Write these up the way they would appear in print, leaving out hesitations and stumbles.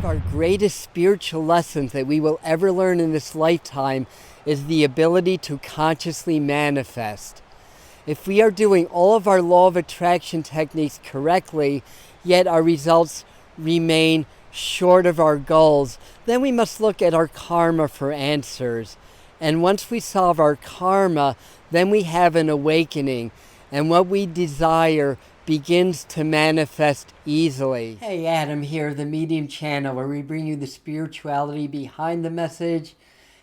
our greatest spiritual lessons that we will ever learn in this lifetime is the ability to consciously manifest. If we are doing all of our law of attraction techniques correctly, yet our results remain short of our goals, then we must look at our karma for answers. And once we solve our karma, then we have an awakening, and what we desire begins to manifest easily. Hey, Adam here, the Medium channel, where we bring you the spirituality behind the message.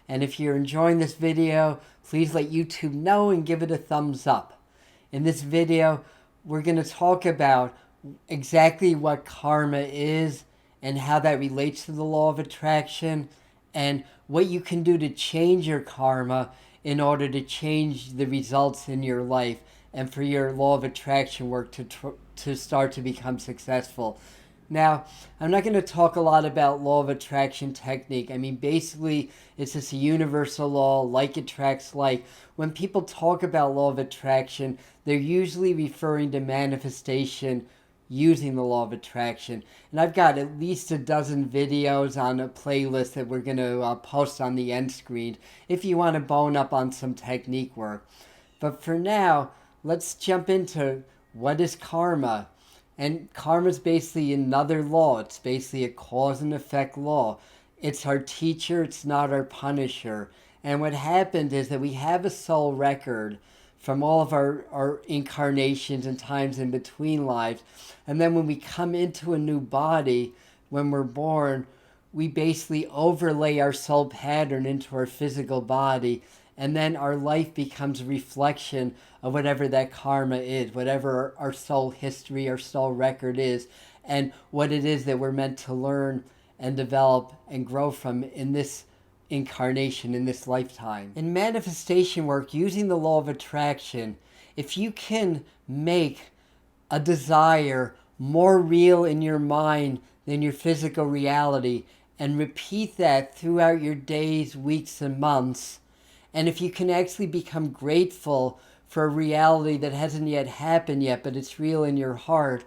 And if you're enjoying this video, please let YouTube know and give it a thumbs up. In this video, we're going to talk about exactly what karma is and how that relates to the law of attraction, and what you can do to change your karma in order to change the results in your life and for your law of attraction work to start to become successful. Now, I'm not going to talk a lot about law of attraction technique. I mean, basically, it's just a universal law, like attracts like. When people talk about law of attraction, they're usually referring to manifestation using the law of attraction. And I've got at least a dozen videos on a playlist that we're going to post on the end screen if you want to bone up on some technique work. But for now, let's jump into what is karma. And karma is basically another law. It's basically a cause and effect law. It's our teacher, it's not our punisher. And what happened is that we have a soul record from all of our incarnations and times in between lives. And then when we come into a new body, when we're born, we basically overlay our soul pattern into our physical body. And then our life becomes a reflection of whatever that karma is, whatever our soul history, our soul record is, and what it is that we're meant to learn and develop and grow from in this incarnation, in this lifetime. In manifestation work, using the law of attraction, if you can make a desire more real in your mind than your physical reality, and repeat that throughout your days, weeks, and months, and if you can actually become grateful for a reality that hasn't yet happened yet, but it's real in your heart,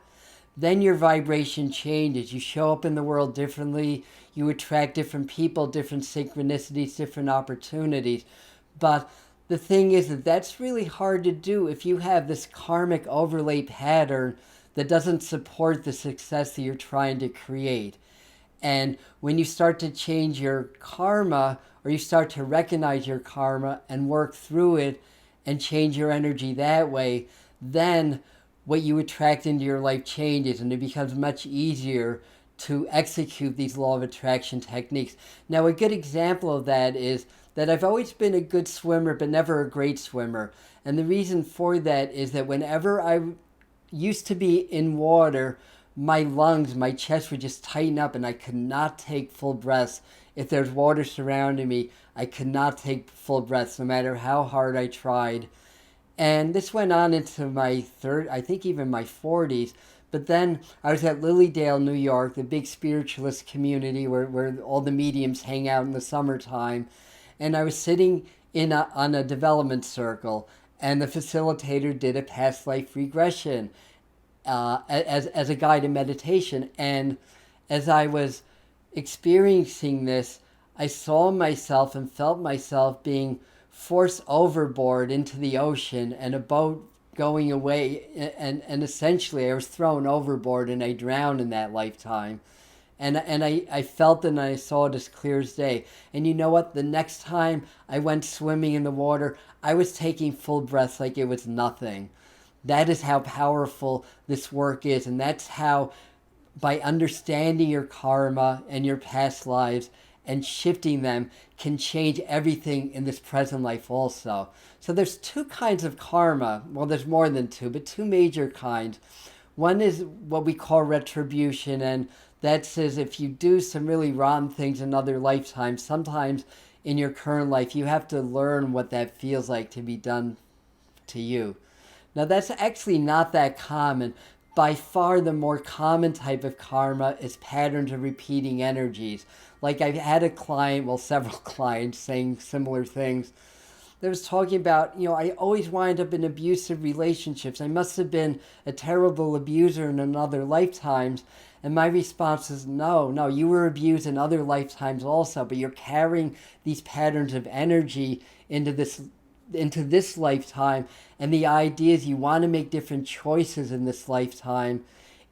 then your vibration changes. You show up in the world differently. You attract different people, different synchronicities, different opportunities. But the thing is that that's really hard to do if you have this karmic overlay pattern that doesn't support the success that you're trying to create. And when you start to change your karma, or you start to recognize your karma and work through it and change your energy that way, then what you attract into your life changes, and it becomes much easier to execute these law of attraction techniques. Now, a good example of that is that I've always been a good swimmer, but never a great swimmer. And the reason for that is that whenever I used to be in water, my lungs, my chest would just tighten up and I could not take full breaths. If there's water surrounding me, I could not take full breaths no matter how hard I tried. And this went on into my I think even my 40s. But then I was at Lilydale, New York, the big spiritualist community where all the mediums hang out in the summertime. And I was sitting on a development circle, and the facilitator did a past life regression as a guided meditation. And as I was experiencing this, I saw myself and felt myself being forced overboard into the ocean, and a boat going away, and essentially I was thrown overboard and I drowned in that lifetime. And I felt it and I saw it as clear as day. And you know what? The next time I went swimming in the water, I was taking full breaths like it was nothing. That is how powerful this work is. And that's how, by understanding your karma and your past lives and shifting them, can change everything in this present life also. So there's two kinds of karma. Well, there's more than two, but two major kinds. One is what we call retribution, and that says if you do some really rotten things in other lifetimes, sometimes in your current life, you have to learn what that feels like to be done to you. Now, that's actually not that common. By far, the more common type of karma is patterns of repeating energies. Like, I've had a client, well, several clients saying similar things. That was talking about, I always wind up in abusive relationships. I must have been a terrible abuser in another lifetimes. And my response is no, you were abused in other lifetimes also, but you're carrying these patterns of energy into this lifetime. And the idea is you want to make different choices in this lifetime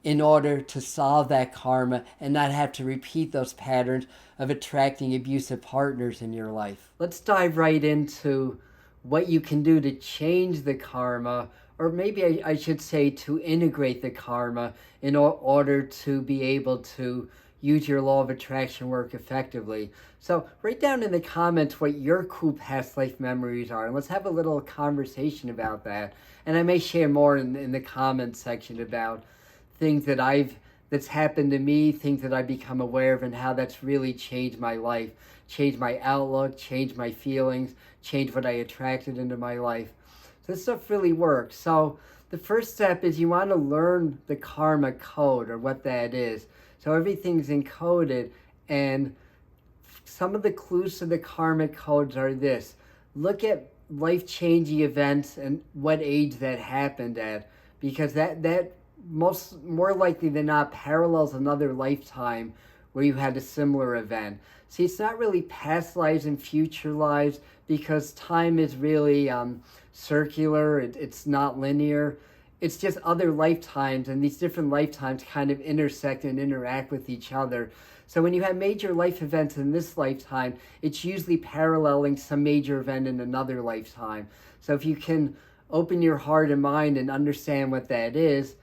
in order to solve that karma and not have to repeat those patterns of attracting abusive partners in your life. Let's dive right into what you can do to change the karma, or maybe I should say to integrate the karma in order to be able to use your law of attraction work effectively. So write down in the comments what your cool past life memories are, and let's have a little conversation about that. And I may share more in the comments section about things that's happened to me, things that I've become aware of, and how that's really changed my life, changed my outlook, changed my feelings, changed what I attracted into my life. So this stuff really works. So the first step is you want to learn the karma code, or what that is. So everything's encoded, and some of the clues to the karmic codes are this. Look at life-changing events and what age that happened at, because that more likely than not parallels another lifetime where you had a similar event. See, it's not really past lives and future lives, because time is really circular. It's not linear. It's just other lifetimes, and these different lifetimes kind of intersect and interact with each other. So when you have major life events in this lifetime, it's usually paralleling some major event in another lifetime. So if you can open your heart and mind and understand what that is,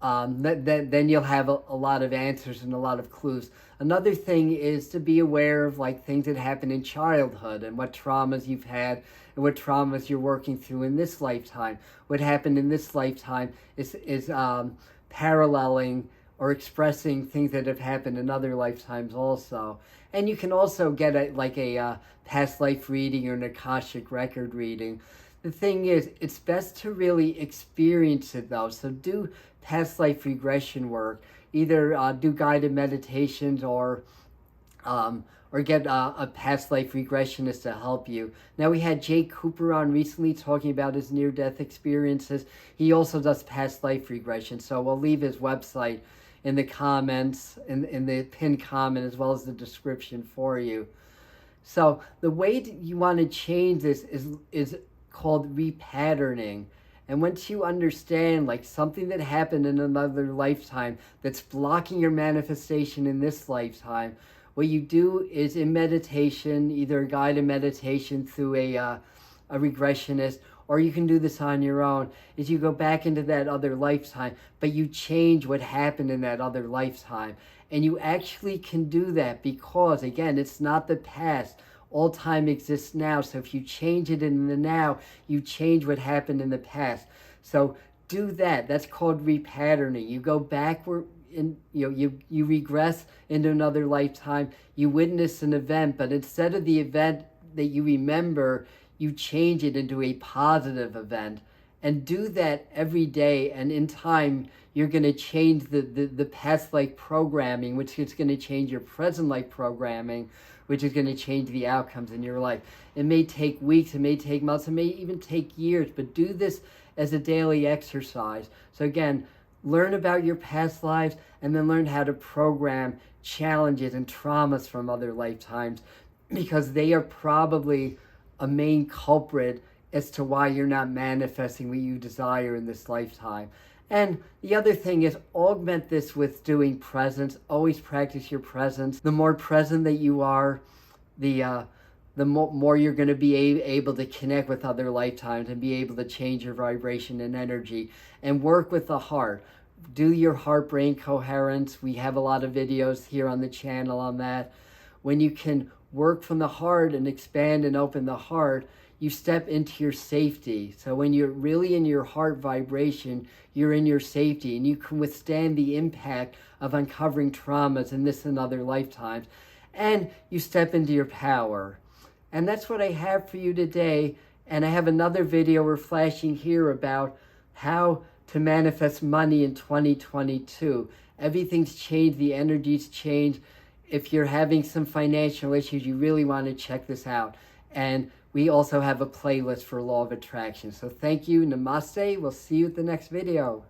then you'll have a lot of answers and a lot of clues. Another thing is to be aware of things that happen in childhood and what traumas you've had and what traumas you're working through in this lifetime. What happened in this lifetime is paralleling or expressing things that have happened in other lifetimes also. And you can also get a past life reading or an Akashic record reading. The thing is, it's best to really experience it though. So do past life regression work. Either do guided meditations or get a past life regressionist to help you. Now, we had Jake Cooper on recently talking about his near-death experiences. He also does past life regression. So we'll leave his website in the comments, in the pinned comment, as well as the description for you. So the way you want to change this is called repatterning. And once you understand something that happened in another lifetime that's blocking your manifestation in this lifetime, what you do is in meditation, either a guided meditation through a regressionist, or you can do this on your own, is you go back into that other lifetime, but you change what happened in that other lifetime. And you actually can do that because, again, it's not the past. All time exists now, so if you change it in the now, you change what happened in the past. So do that. That's called repatterning. You go backward, you regress into another lifetime. You witness an event, but instead of the event that you remember, you change it into a positive event. And do that every day, and in time, you're going to change the past life programming, which is going to change your present life programming, which is going to change the outcomes in your life. It may take weeks, it may take months, it may even take years, but do this as a daily exercise. So again, learn about your past lives, and then learn how to program challenges and traumas from other lifetimes, because they are probably a main culprit as to why you're not manifesting what you desire in this lifetime. And the other thing is, augment this with doing presence. Always practice your presence. The more present that you are, the more you're going to be able to connect with other lifetimes and be able to change your vibration and energy. And work with the heart. Do your heart-brain coherence. We have a lot of videos here on the channel on that. When you can work from the heart and expand and open the heart, you step into your safety. So when you're really in your heart vibration, you're in your safety, and you can withstand the impact of uncovering traumas in this and other lifetimes. And you step into your power. And that's what I have for you today. And I have another video we're flashing here about how to manifest money in 2022. Everything's changed. The energy's changed. If you're having some financial issues, you really want to check this out. And we also have a playlist for Law of Attraction. So thank you. Namaste. We'll see you at the next video.